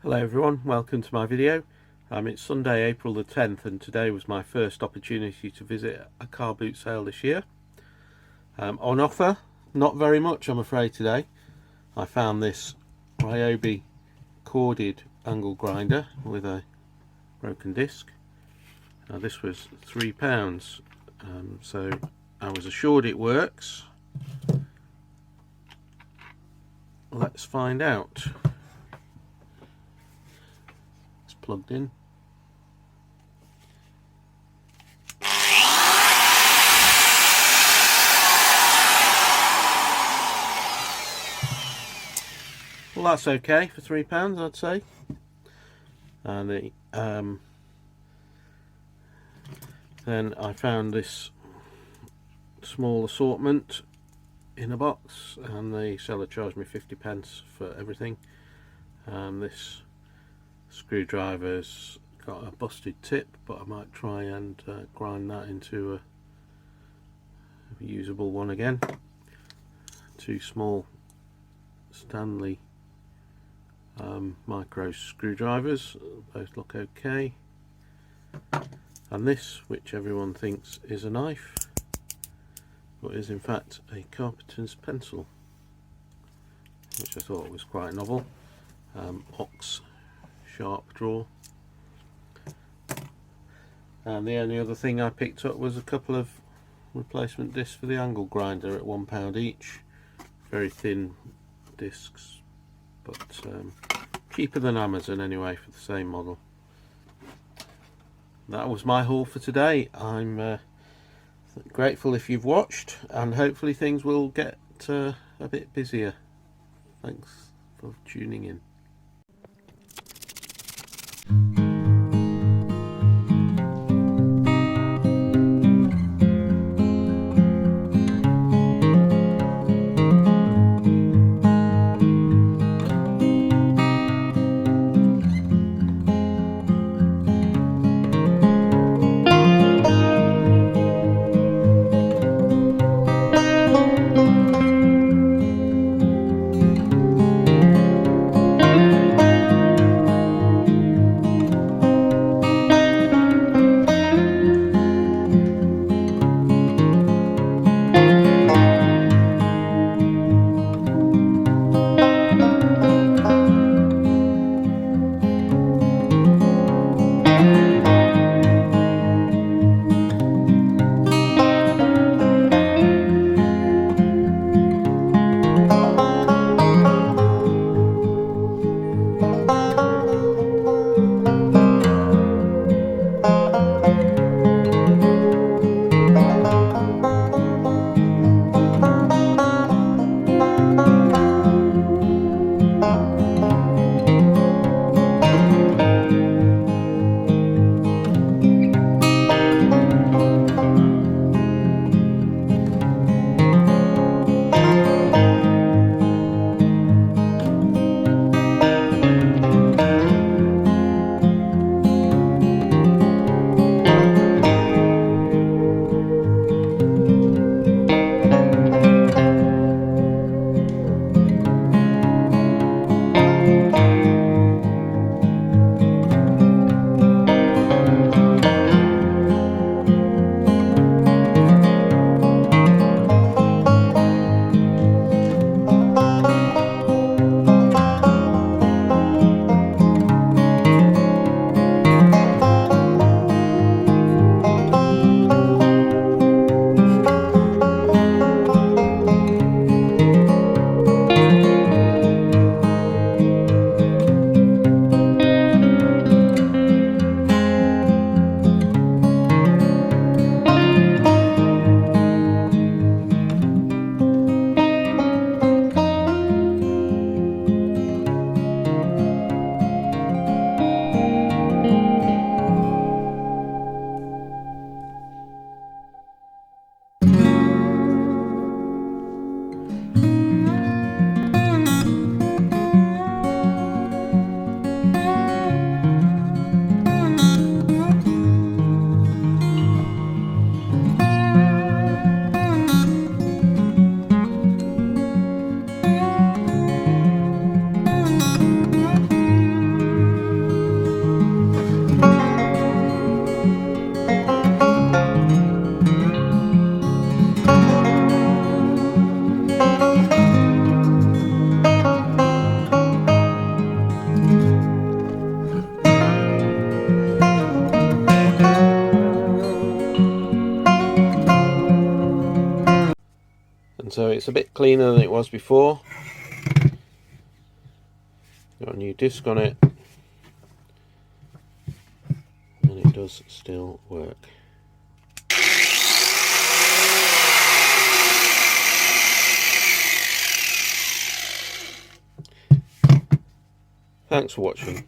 Hello everyone, welcome to my video. It's Sunday, April the 10th, and today was my first opportunity to visit a car boot sale this year. On offer, not very much I'm afraid today. I found this Ryobi corded angle grinder with a broken disc. This was £3, so I was assured it works. Let's find out. Plugged in. Well, that's okay for £3, I'd say. And then I found this small assortment in a box, and the seller charged me 50p for everything. This screwdriver's got a busted tip, but I might try and grind that into a usable one again. Two small Stanley micro screwdrivers, both look okay. And this, which everyone thinks is a knife, but is in fact a carpenter's pencil, which I thought was quite novel. Ox sharp draw. And the only other thing I picked up was a couple of replacement discs for the angle grinder at £1 each. Very thin discs, but cheaper than Amazon anyway for the same model. That was my haul for today. I'm grateful if you've watched, and hopefully things will get a bit busier. Thanks for tuning in. and so it's a bit cleaner than it was before. Got a new disc on it, and it does still work. Thanks for watching.